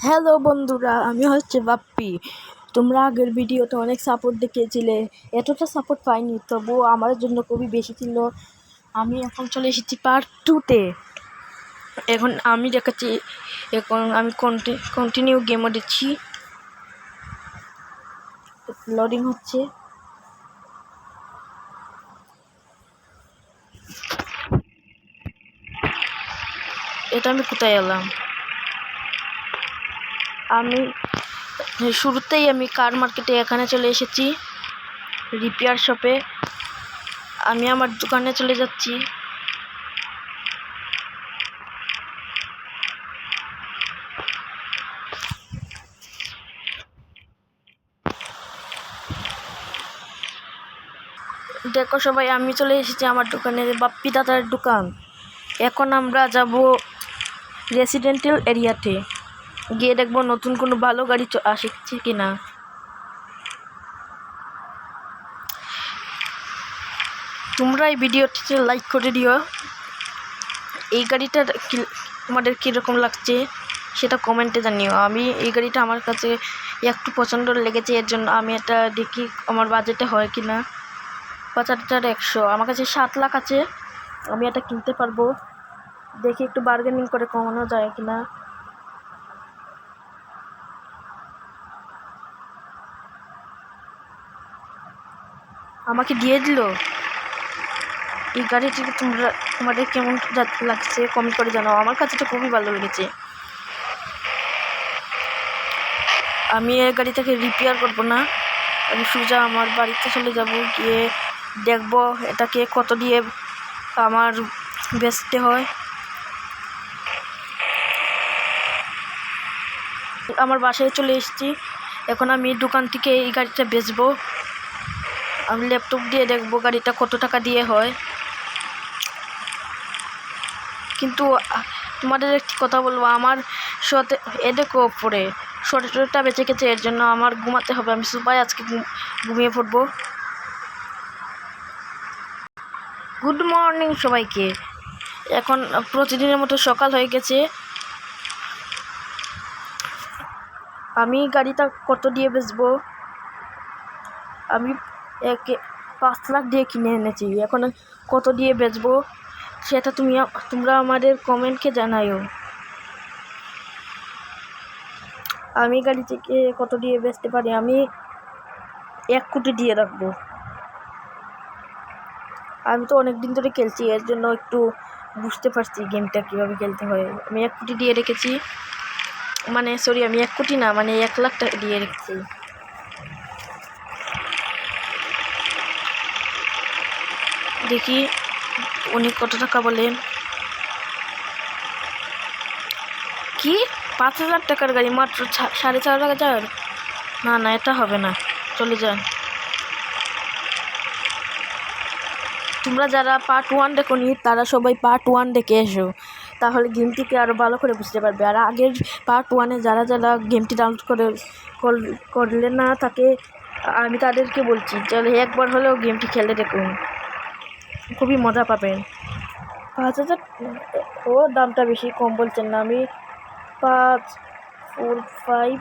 Hello বন্ধুরা, আমি হচ্ছে বাপ্পি। তোমরা আগের ভিডিওতে অনেক সাপোর্ট দেখিয়েছিলে, এতটা সাপোর্ট পাইনি, তবুও আমার জন্য খুবই বেশি ছিল। আমি এখন চলে এসেছি পার্ট 2-তে। এখন আমি দেখাচ্ছি, এখন আমি কন্টিনিউ গেমও দিচ্ছি, লোডিং হচ্ছে। এটা আমি কোথায় এলাম? আমি শুরুতেই আমি কার মার্কেটে এখানে চলে এসেছি, রিপেয়ার শপে। আমি আমার দোকানে চলে যাচ্ছি। দেখো সবাই, আমি চলে এসেছি আমার দোকানে, বাপ্পি দাদার দোকান। এখন আমরা যাব রেসিডেন্টাল এরিয়াতে, গিয়ে দেখবো নতুন কোনো ভালো গাড়ি আসছে কিনা। তোমরা এই ভিডিওটিতে লাইক করে দিও। এই গাড়িটা তোমাদের কীরকম লাগছে সেটা কমেন্টে জানিও। আমি এই গাড়িটা আমার কাছে একটু পছন্দ লেগেছে, এর জন্য আমি এটা দেখি আমার বাজেটে হয় কি না। 75,100, আমার কাছে 7 লাখ আছে, আমি এটা কিনতে পারবো। দেখি একটু বার্গেনিং করে কমানো যায় কিনা। আমাকে দিয়ে দিল। এই গাড়িটি তোমাদের কেমন লাগছে কমেন্ট করে জানাও। আমার কাছে তো খুবই ভালো লেগেছে। আমি এই গাড়িটাকে রিপেয়ার করবো না, আমি সোজা আমার বাড়িতে চলে যাব, গিয়ে দেখবো এটাকে কত দিয়ে আমার বেচতে হয়। আমার বাসায় চলে এসেছি, এখন আমি দোকান থেকে এই গাড়িটা বেচবো। আমি ল্যাপটপ দিয়ে দেখবো গাড়িটা কত টাকা দিয়ে হয়। কিন্তু তোমাদের একটি কথা বলবো, আমার সাথে দেখো পরে শরীরটা বেঁচে গেছে, এর জন্য আমার ঘুমাতে হবে। আমি সুপায় আজকে ঘুমিয়ে পড়বো। গুড মর্নিং সবাইকে। এখন প্রতিদিনের মতো সকাল হয়ে গেছে। আমি গাড়িটা কত দিয়ে বেচবো? আমি 5 লাখ দিয়ে কিনে এনেছি, এখন কত দিয়ে বেচবো সেটা তোমরা আমাদের কমেন্টকে জানাইও। আমি গাড়ি থেকে কত দিয়ে বেচতে পারি? আমি 1 কোটি দিয়ে রাখবো। আমি তো অনেক দিন ধরে খেলছি, এর জন্য একটু বুঝতে পারছি গেমটা কীভাবে খেলতে হয়। আমি 1 কোটি দিয়ে রেখেছি, মানে সরি, আমি 1 কোটি না, মানে 1 লাখ টাকা দিয়ে রেখেছি। দেখি উনি কত টাকা বলেন। কি 5,000 টাকার গাড়ি মাত্র 4,500? না না, এটা হবে না, চলে যান। তোমরা যারা পার্ট 1 দেখোনি তারা সবাই পার্ট 1 দেখে এসো, তাহলে গেমটিকে আরও ভালো করে বুঝতে পারবে। আর আগের পার্ট 1-এ যারা যারা গেমটি ডাউনলোড করলে না তাকে আমি তাদেরকে বলছি, চলে একবার হলেও গেমটি খেলে দেখুন, খুবই মজা পাবেন। 5,000 ও দামটা বেশি কম বলছেন না। আমি 5, 4, 5,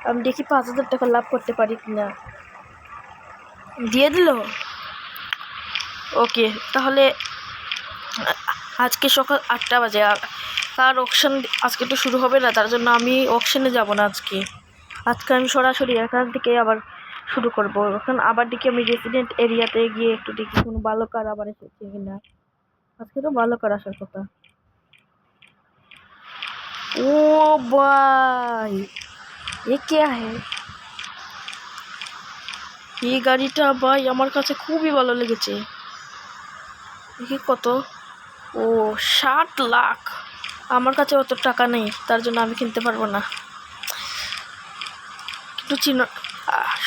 আমি দেখি 5,000 টাকা লাভ করতে পারি কিনা। দিয়ে দিল। ওকে, তাহলে আজকে সকাল 8টা বাজে, আর অকশন আজকে তো শুরু হবে না, তার জন্য আমি অকশনে যাব না আজকে আমি সরাসরি এখান থেকে আবার শুরু করব। এখন আবার দেখি আমি রেসিডেন্ট এরিয়াতে গিয়ে একটু দেখি কোনো ভালো কার আবার এসেছে কিনা। আজকে তো ভালো কার আসার কথা। ও ভাই, এ কে है? এই গাড়িটা ভাই আমার কাছে খুবই ভালো লেগেছে। দেখি কত। ও 7 লাখ। আমার কাছে অত টাকা নেই, তার জন্য আমি কিনতে পারবো না। কিন্তু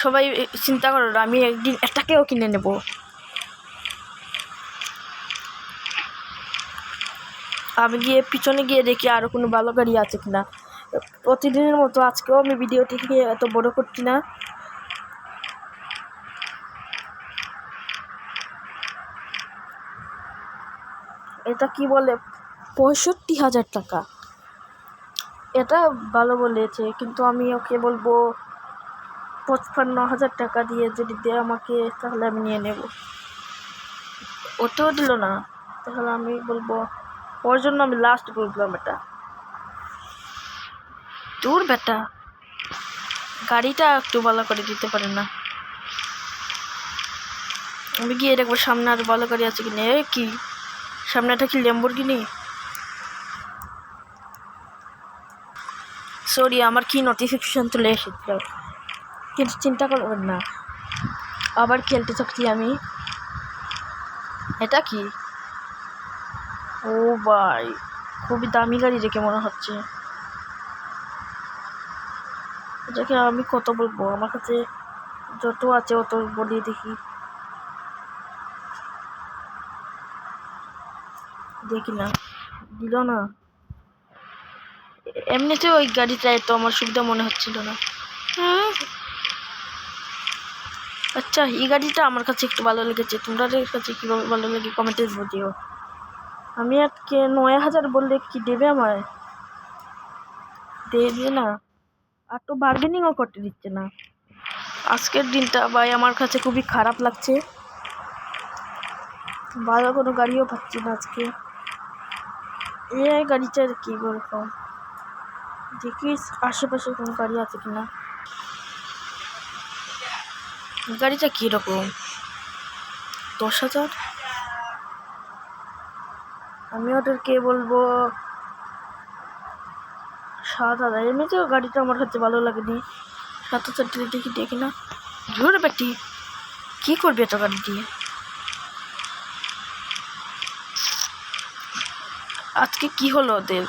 সবাই চিন্তা করো, আমি একদিন এটাকেও কিনে নেব। আমি গিয়ে পিছনে গিয়ে দেখি আরও কোনো ভালো গাড়ি আছে কিনা। প্রতিদিনের মতো আজকেও আমি ভিডিওটিকে এত বড় করছি না। এটা কি বলে 65,000 টাকা? এটা ভালো বলেছে, কিন্তু আমি ওকে বলবো 55,000 টাকা দিয়ে যদি দেয় আমাকে তাহলে আমি নিয়ে নেব। ওতেও দিল না, তাহলে আমি বলবো ওর জন্য আমি লাস্ট বললাম এটা। দূর বেটা, গাড়িটা একটু ভালো করে দিতে পারে না। আমি গিয়ে দেখবো সামনে আর ভালো গাড়ি আছে কিনা। কি সামনেটা কি ল্যাম্বরগিনি? সরি, আমার কি নোটিফিকেশন চলে এসেছিল, কিন্তু চিন্তা করবেন না, আবার খেলতে থাকছি আমি। এটা কি? ও ভাই, খুবই দামি গাড়ি দেখে মনে হচ্ছে। এটাকে আমি কত বলবো? আমার কাছে যত আছে অত বলি দেখি। দেখি না, দিল না। এমনিতে ওই গাড়িটা এত আমার সুবিধা মনে হচ্ছিল না। আচ্ছা, এই গাড়িটা আমার কাছে একটু ভালো লেগেছে। তোমাদের কাছে কীভাবে ভালো লাগে কমেন্টে বলিও। আমি আজকে 9,000 বললে কি দেবে আমায়? দেবে না, আর তো বার্গেনিংও করতে দিচ্ছে না। আজকের দিনটা ভাই আমার কাছে খুবই খারাপ লাগছে। ভালো কোনো গাড়িও পাচ্ছি না আজকে। এই গাড়িটার কি বলতাম, দেখি আশেপাশে কোনো গাড়ি আছে কিনা। গাড়িটা কীরকম? 10,000? আমি ওদেরকে বলবো 7,000। এমনিতেও গাড়িটা আমার কাছে ভালো লাগেনি। 7,000 দিয়ে দেখি না। জোর বেটি, কী করবি এত গাড়ি দিয়ে? আজকে কি হলো ওদের?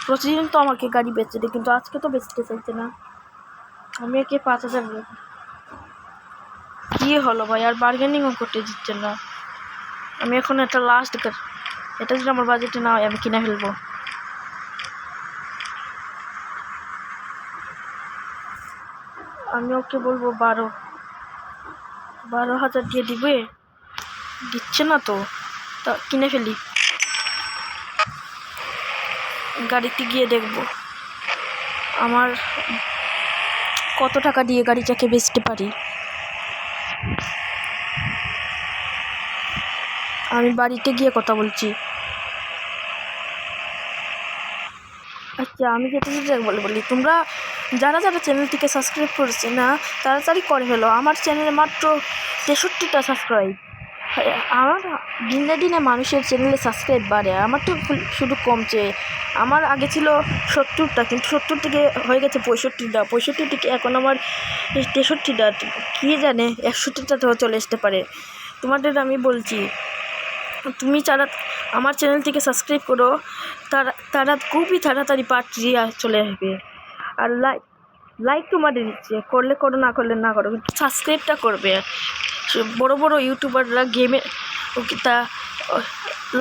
প্রতিদিন তো আমাকে গাড়ি বেচে দেয়, কিন্তু আজকে তো বেচতে চাইছে না। আমি একে 5,000 কি হলো ভাই? আর বার্গেনিংও করতে দিচ্ছে না। আমি এখন একটা লাস্ট, এটা যদি আমার বাজেটে না হয় আমি কিনে ফেলবো। আমি ওকে বলবো 12,000 দিয়ে দিবে, দিচ্ছে না তো, তা কিনে ফেলি। গাড়িতে গিয়ে দেখবো আমার কত টাকা দিয়ে গাড়িটাকে বেচতে পারি। আমি বাড়িতে গিয়ে কথা বলছি। আচ্ছা, আমি যেটা বলি, তোমরা যারা যারা চ্যানেলটিকে সাবস্ক্রাইব করছে না তাড়াতাড়ি করে ফেলো। আমার চ্যানেলে মাত্র 63টা সাবস্ক্রাইব। আমার দিনে দিনে মানুষের চ্যানেলে সাবস্ক্রাইব বাড়ে, আমার তো শুধু কমছে। আমার আগে ছিল 70টা, কিন্তু 70 থেকে হয়ে গেছে 65টা। 65 থেকে এখন আমার 63টা। কী জানে 61টাতেও চলে আসতে পারে। তোমাদের আমি বলছি, তুমি যারা আমার চ্যানেল থেকে সাবস্ক্রাইব করো তারা খুবই তাড়াতাড়ি পার্ট 3 চলে আসবে। আর লাইক তোমাদের ইচ্ছে, করলে করো, না করলে না করো, কিন্তু সাবস্ক্রাইবটা করবে। বড় বড় ইউটিউবাররা গেমে তা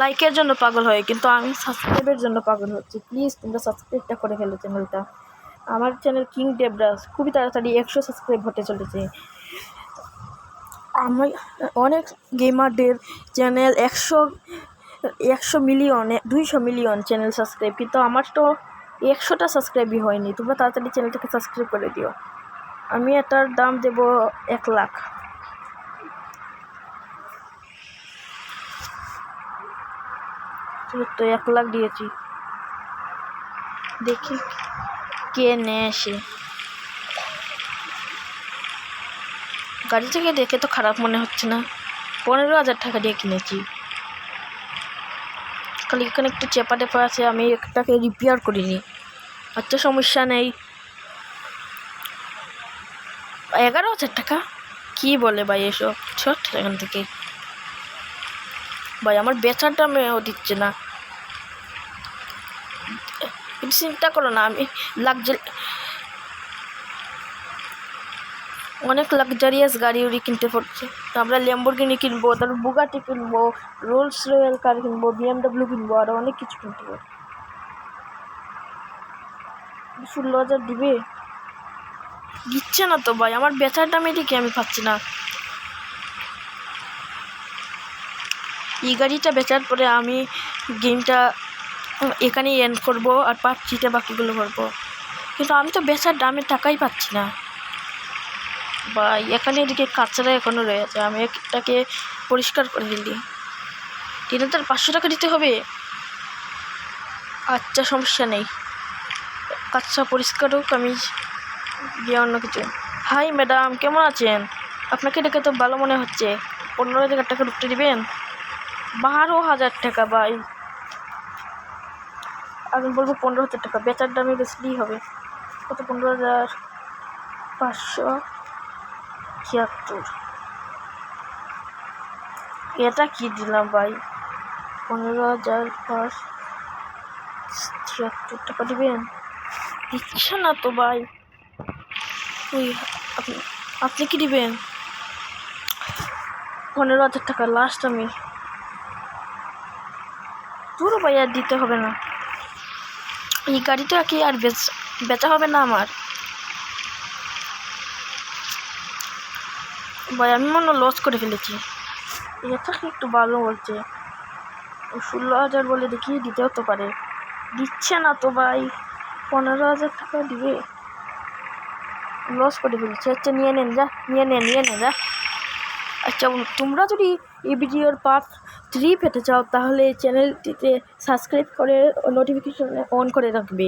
লাইকের জন্য পাগল হয়, কিন্তু আমি সাবস্ক্রাইবের জন্য পাগল হচ্ছি। প্লিজ তোমরা সাবস্ক্রাইবটা করে ফেলো চ্যানেলটা। আমার চ্যানেল কিং দেবরাজ খুবই তাড়াতাড়ি 100 সাবস্ক্রাইব হতে চলেছে। আমি অনেক গেমারদের channel 100 million 200 million channel subscribe, কিন্তু আমার তো 100টা সাবস্ক্রাইবই হয়নি। তোমরা তাড়াতাড়ি চ্যানেলটাকে সাবস্ক্রাইব করে দিও। আমি এটার দাম দেব 1 লাখ। তো 1 লাখ দিয়েছি, দেখি কে নেয় এসে। গাড়িটাকে দেখে তো খারাপ মনে হচ্ছে না। 15,000 টাকা দিয়ে কিনেছি। খালি এখানে একটু চেপা টেপা আছে, আমি একটাকে রিপেয়ার করিনি। আচ্ছা, সমস্যা নেই। 11,000 টাকা কি বলে ভাই এসব? ছোট এখান থেকে ভাই, আমার বেচার দামেও দিচ্ছে না। চিন্তা করো না, আমি অনেক লাক্সারিয়াস গাড়ি উড়ি কিনতে পড়ছে। আমরা ল্যাম্বরগিনি কিনবো, তারপর বুগাটি কিনবো, রোলস রয়েল কার কিনবো, BMW কিনবো, আরও অনেক কিছু কিনতে পারবো। 16,000 দিচ্ছে না তো ভাই, আমার বেচার দামে দিকে আমি পাচ্ছি না। এই গাড়িটা বেচার পরে আমি গেমটা এখানেই এন্ড করবো আর পার্ট 3-তে বাকিগুলো করবো। কিন্তু আমি তো বেচার দামের টাকাই পাচ্ছি না ভাই। এখানে এদিকে কাঁচরা এখনও রয়েছে, আমি এটাকে পরিষ্কার করে ফেলি। 3,500 টাকা দিতে হবে। আচ্ছা সমস্যা নেই, কাঁচরা পরিষ্কার হোক, আমি গিয়ে অন্য কিছু। হাই ম্যাডাম, কেমন আছেন? আপনাকে দেখে তো ভালো মনে হচ্ছে। 15,000 টাকা ঢুকতে দিবেন? 12,000 টাকা ভাই। আমি বলবো 15,000 টাকা, বেচার দামে বেশি হবে। কত? 15,576। এটা কি দিলাম ভাই? 15,576 টাকা দিবেন? দিচ্ছে না তো ভাই। ওই আপনি কি দিবেন? 15,000 টাকা লাস্ট। আমি পুরো ভাই আর দিতে হবে না। এই গাড়িটা কি আর বেচা হবে না আমার ভাই? আমি মনে লস করে ফেলেছি। এটা কি একটু ভালো বলছে? 16,000 বলে দেখি, দিতেও তো পারে। দিচ্ছে না তো ভাই। 15,000 টাকা দিবে? লস করে ফেলেছি। আচ্ছা নিয়ে নেন যা, নিয়ে নেন যা। আচ্ছা তোমরা যদি এই ভিডিওর পার্ট 3 পেতে চাও তাহলে চ্যানেলটিতে সাবস্ক্রাইব করে নোটিফিকেশন অন করে রাখবে।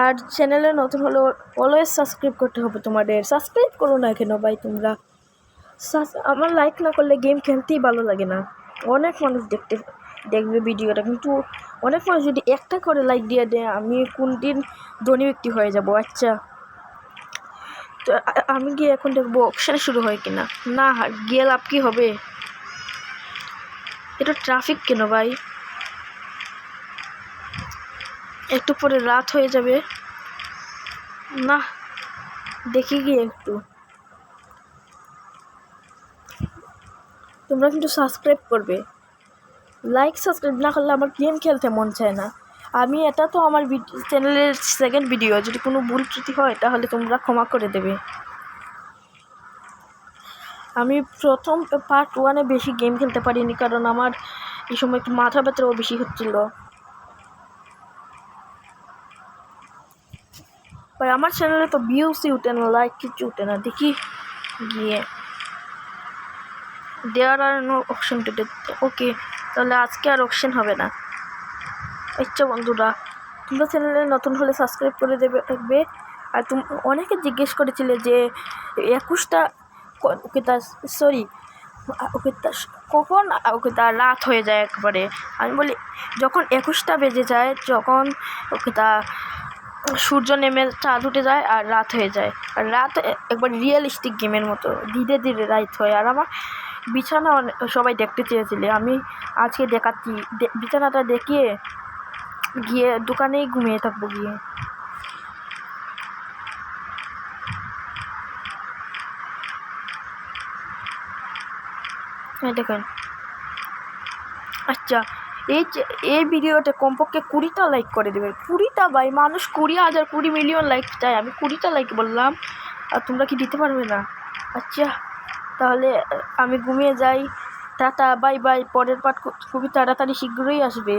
আর চ্যানেলে নতুন হলে অলওয়েজ সাবস্ক্রাইব করতে হবে তোমাদের। সাবস্ক্রাইব করো না কেন ভাই তোমরা? আমার লাইক না করলে গেম খেলতেই ভালো লাগে না। অনেক মানুষ দেখবে ভিডিওটা, কিন্তু অনেক মানুষ যদি একটা করে লাইক দিয়ে দেয়, আমি কোন দিন ধনী ব্যক্তি হয়ে যাব। আচ্ছা তো আমি গিয়ে এখন দেখবো অপশান শুরু হয় কিনা। না, গিয়ে লাভ কি হবে? এটা ট্রাফিক কেন ভাই? একটু পরে রাত হয়ে যাবে। না, দেখি গিয়ে একটু। তোমরা কিন্তু সাবস্ক্রাইব করবে। লাইক সাবস্ক্রাইব না করলে আমার গেম খেলতে মন চায় না। আমি এটা তো আমার চ্যানেলের সেকেন্ড ভিডিও, যদি কোনো ভুল ত্রুটি হয় তাহলে তোমরা ক্ষমা করে দেবে। আমি প্রথম পার্ট 1-এ বেশি গেম খেলতে পারিনি, কারণ আমার এই সময় একটু মাথা ব্যথাও বেশি হচ্ছিল ভাই। আমার চ্যানেলে তো ভিউসই উঠে না, লাইক কিছু উঠে না। দেখি গিয়ে। দেওয়ার আর নো অপশন টুডে। ওকে, তাহলে আজকে আর অপশন হবে না। আচ্ছা বন্ধুরা, তোমরা চ্যানেলে নতুন হলে সাবস্ক্রাইব করে দেবে। আর অনেকে জিজ্ঞেস করেছিলে যে 21টা ওকে তা সরি ওকে কখন ওকে তা রাত হয়ে যায় একবারে। আমি বলি যখন 21টা বেজে যায়, যখন ওকে তা সূর্য নেমে চাঁদ উঠে যায় আর রাত হয়ে যায়। আর রাত একবার রিয়েলিস্টিক গেমের মতো ধীরে ধীরে রাত হয়। আর আমার বিছানা সবাই দেখতে চেয়েছিলে, আমি আজকে দেখাচ্ছি। বিছানাটা দেখিয়ে গিয়ে দোকানেই ঘুমিয়ে থাকবো গিয়ে। দেখেন। আচ্ছা এই ভিডিওতে কমপক্ষে 20টা লাইক করে দেবে। 20টা ভাই, মানুষ 20,000 20 মিলিয়ন লাইক চায়, আমি 20টা লাইক বললাম আর তোমরা কি দিতে পারবে না? আচ্ছা তাহলে আমি ঘুমিয়ে যাই। Tata, bye bye. পরের পার্ট খুবই তাড়াতাড়ি শীঘ্রই আসবে।